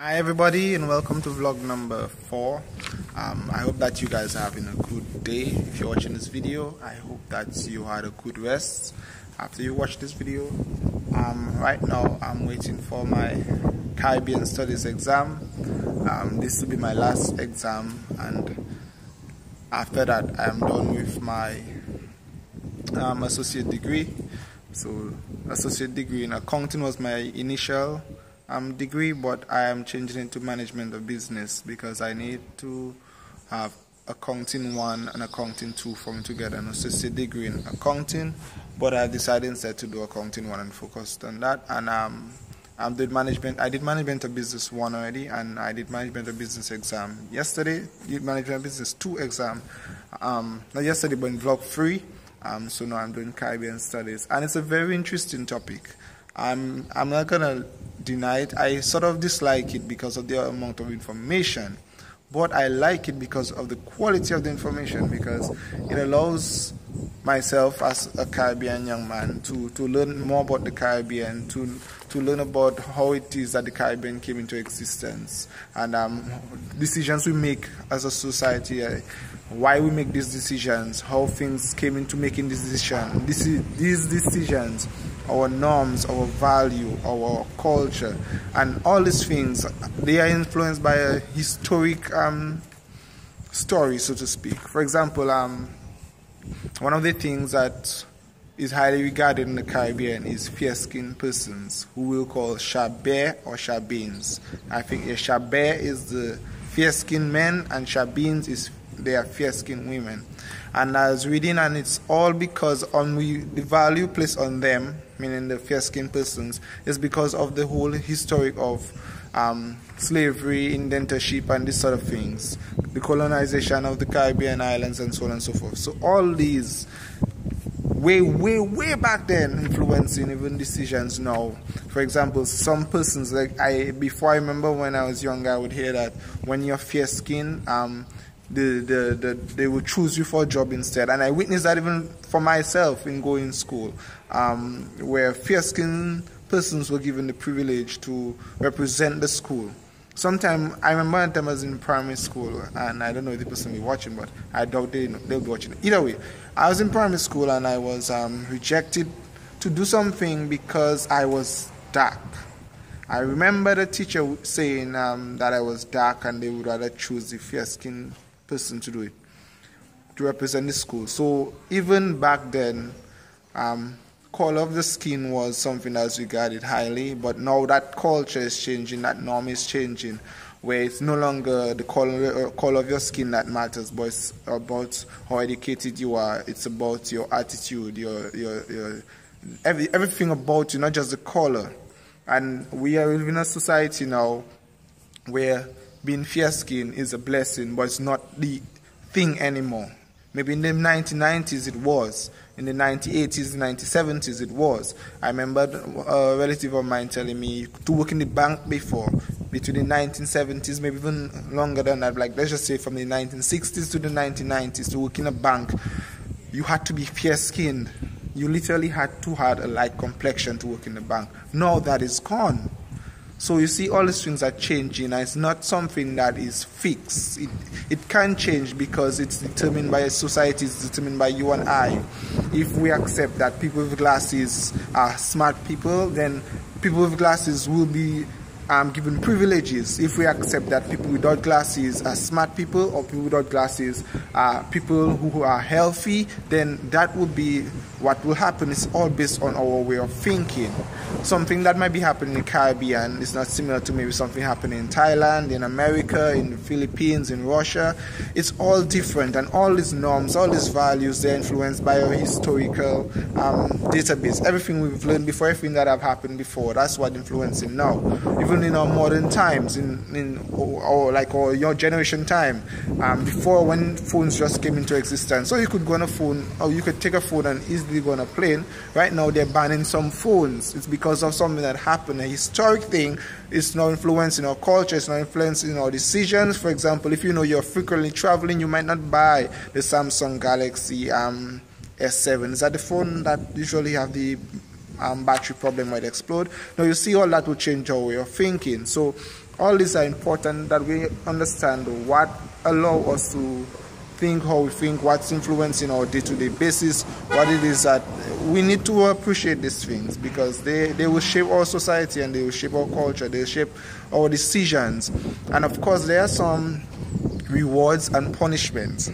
Hi everybody, and welcome to vlog number 4. I hope that you guys are having a good day. If you're watching this video, I hope that you had a good rest after you watch this video. Right now I'm waiting for my Caribbean Studies exam. This will be my last exam, and after that I'm done with my associate degree. So associate degree in accounting was my initial degree, but I am changing it to management of business because I need to have accounting 1 and accounting 2 for me to get an associate degree in accounting. But I decided instead to do accounting 1 and focused on that. And I did management of business 1 already, and I did management of business exam yesterday. Did management of business 2 exam not yesterday but in vlog 3. So now I'm doing Caribbean studies, and it's a very interesting topic. I'm not gonna deny it. I sort of dislike it because of the amount of information, but I like it because of the quality of the information, because it allows myself as a Caribbean young man to learn more about the Caribbean, to learn about how it is that the Caribbean came into existence, and decisions we make as a society, why we make these decisions, how things came into making these decisions, our norms, our value, our culture, and all these things, they are influenced by a historic story, so to speak. For example, one of the things that is highly regarded in the Caribbean is fair-skinned persons, who we'll call Shabé or Shabines. I think a Shabé is the fair-skinned men, and Shabines is they are fair-skinned women. And I was reading, and it's all because the value placed on them, meaning the fair-skinned persons, is because of the whole historic of slavery, indentureship, and these sort of things, the colonization of the Caribbean islands, and so on and so forth. So all these way back then influencing even decisions now. For example, some persons, before I remember when I was younger, I would hear that when you're fair-skinned, they will choose you for a job instead. And I witnessed that even for myself in going to school, where fair-skinned persons were given the privilege to represent the school. I remember one time I was in primary school, and I don't know if the person will be watching, but I doubt they'll be watching. Either way, I was in primary school, and I was rejected to do something because I was dark. I remember the teacher saying that I was dark, and they would rather choose the fair-skinned person to do it, to represent the school. So even back then, color of the skin was something that was regarded highly, but now that culture is changing, that norm is changing, where it's no longer the color of your skin that matters, but it's about how educated you are. It's about your attitude, your everything about you, not just the color. And we are living in a society now where being fair-skinned is a blessing, but it's not the thing anymore. Maybe in the 1990s it was. In the 1980s, 1970s it was. I remember a relative of mine telling me to work in the bank before, between the 1970s, maybe even longer than that, like let's just say from the 1960s to the 1990s, to work in a bank, you had to be fair-skinned. You literally had to have a light complexion to work in the bank. Now that is gone. So you see, all these things are changing, and it's not something that is fixed. It can change because it's determined by a society, it's determined by you and I. If we accept that people with glasses are smart people, then people with glasses will be given privileges. If we accept that people without glasses are smart people, or people without glasses are people who are healthy, then that would be what will happen. It's all based on our way of thinking. Something that might be happening in the Caribbean is not similar to maybe something happening in Thailand, in America, in the Philippines, in Russia. It's all different, and all these norms, all these values, they're influenced by our historical database. Everything we've learned before, everything that have happened before, that's what influencing now. Even in our modern times, or your generation time, before, when phones just came into existence, so you could go on a phone, or you could take a phone and easily go on a plane. Right now they're banning some phones. It's because of something that happened. A historic thing is now influencing our culture, it's now influencing our decisions. For example, if you know you're frequently traveling, you might not buy the Samsung Galaxy S7. Is that the phone that usually have the battery problem might explode? Now you see all that will change our way of thinking. So all these are important, that we understand what allow us to think how we think, what's influencing our day-to-day basis, what it is that we need to appreciate these things, because they will shape our society and they will shape our culture, they will shape our decisions. And of course there are some rewards and punishments.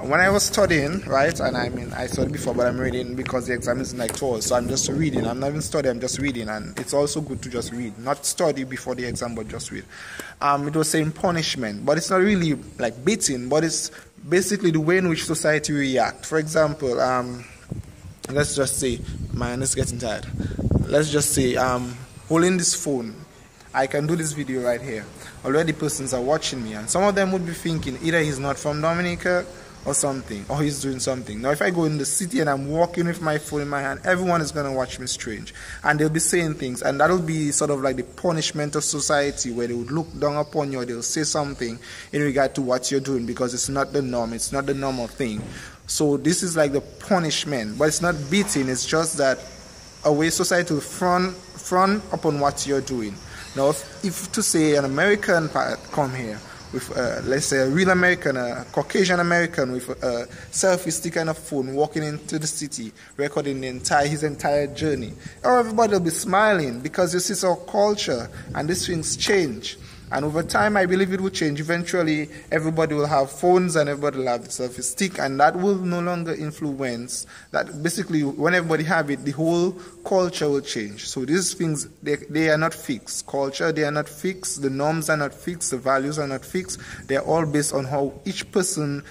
When I was studying, right, and I mean I studied before, but I'm reading because the exam is in like 2 hours, so I'm just reading. I'm not even studying, I'm just reading, and it's also good to just read, not study before the exam, but just read. It was saying punishment, but it's not really like beating, but it's basically the way in which society react. For example, let's just say, my hand is getting tired. Let's just say, holding this phone. I can do this video right here. Already persons are watching me, and some of them would be thinking either he's not from Dominica or something, or he's doing something. Now if I go in the city and I'm walking with my phone in my hand, everyone is going to watch me strange, and they'll be saying things, and that'll be sort of like the punishment of society, where they would look down upon you, or they'll say something in regard to what you're doing, because it's not the norm, it's not the normal thing. So this is like the punishment, but it's not beating, it's just that a way society will frown upon what you're doing. Now if to say an American come here with, let's say, a real American, a Caucasian American with a selfie stick and a phone, walking into the city, recording his entire journey, everybody will be smiling, because this is our culture, and these things change. And over time, I believe it will change. Eventually, everybody will have phones and everybody will have the selfie stick, and that will no longer influence. That basically, when everybody have it, the whole culture will change. So these things, they are not fixed. Culture, they are not fixed. The norms are not fixed. The values are not fixed. They are all based on how each person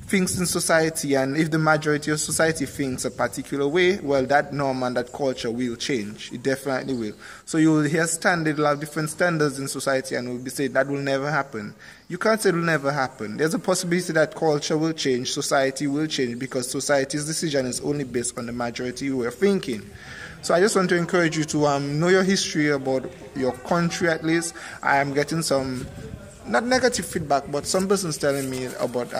thinks in society, and if the majority of society thinks a particular way, well, that norm and that culture will change. It definitely will. So you will hear standards, will have different standards in society, and will be saying that will never happen. You can't say it will never happen. There's a possibility that culture will change, society will change, because society's decision is only based on the majority way of thinking. So I just want to encourage you to know your history about your country at least. I am getting some, not negative feedback, but some persons telling me about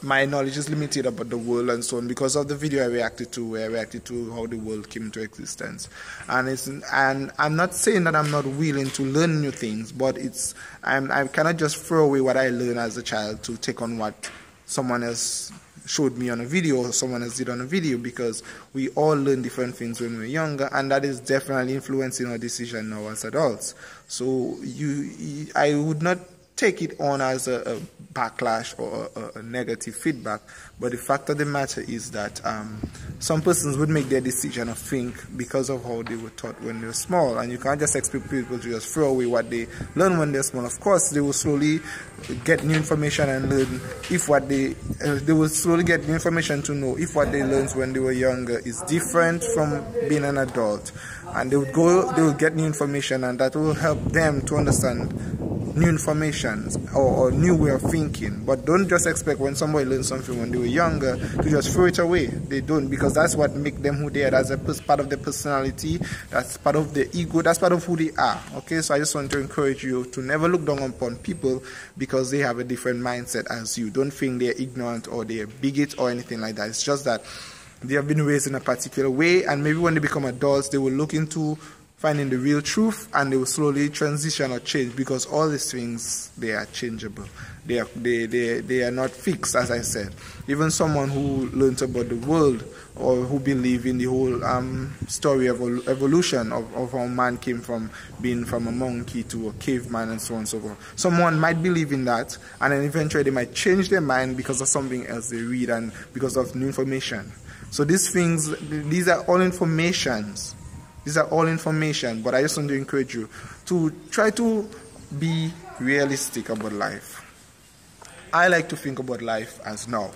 my knowledge is limited about the world and so on, because of the video I reacted to, where I reacted to how the world came into existence. And I'm not saying that I'm not willing to learn new things, but I cannot just throw away what I learned as a child to take on what someone else showed me on a video or someone else did on a video, because we all learn different things when we're younger, and that is definitely influencing our decision now as adults. So I would not take it on as a backlash or a negative feedback, but the fact of the matter is that some persons would make their decision of think because of how they were taught when they were small, and you can't just expect people to just throw away what they learn when they're small. Of course, they will slowly get new information and learn if what they will slowly get new information to know if what they learned when they were younger is different from being an adult, and they will get new information, and that will help them to understand new information or new way of thinking. But don't just expect when somebody learns something when they were younger to just throw it away. They don't, because that's what makes them who they are. That's part of their personality, that's part of their ego, that's part of who they are. Okay, so I just want to encourage you to never look down upon people because they have a different mindset as you. Don't think they're ignorant or they're bigot or anything like that. It's just that they have been raised in a particular way, and maybe when they become adults they will look into finding the real truth, and they will slowly transition or change, because all these things, they are changeable. They are not fixed, as I said. Even someone who learns about the world, or who believe in the whole story of evolution of how man came from being from a monkey to a caveman and so on and so forth. Someone might believe in that, and then eventually they might change their mind because of something else they read and because of new information. So these things, these are all informations. These are all information, but I just want to encourage you to try to be realistic about life. I like to think about life as now.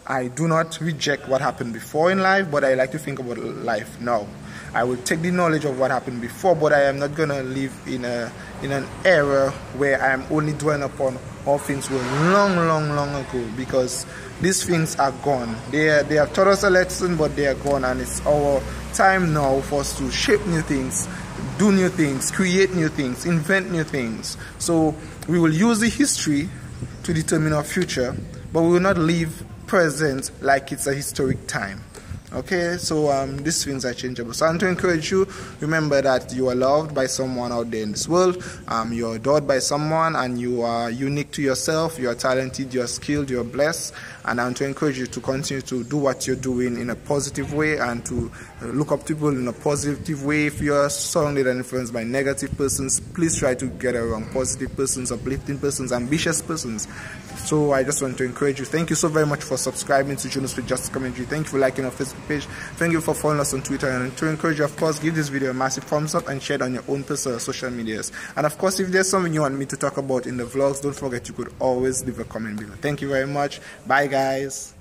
I do not reject what happened before in life, but I like to think about life now. I will take the knowledge of what happened before, but I am not going to live in an era where I am only dwelling upon how things were long ago, because these things are gone. They have taught us a lesson, but they are gone, and it's our time now for us to shape new things, do new things, create new things, invent new things. So we will use the history to determine our future, but we will not live present like it's a historic time. Okay, so these things are changeable. So I want to encourage you, remember that you are loved by someone out there in this world. You are adored by someone, and you are unique to yourself. You are talented, you are skilled, you are blessed. And I want to encourage you to continue to do what you're doing in a positive way, and to look up to people in a positive way. If you are surrounded and influenced by negative persons, please try to get around positive persons, uplifting persons, ambitious persons. So I just want to encourage you. Thank you so very much for subscribing to Junosuede Just Commentary. Thank you for liking our Facebook page. Thank you for following us on Twitter. And to encourage you, of course, give this video a massive thumbs up and share it on your own personal social medias. And of course, if there's something you want me to talk about in the vlogs, don't forget you could always leave a comment below. Thank you very much. Bye guys.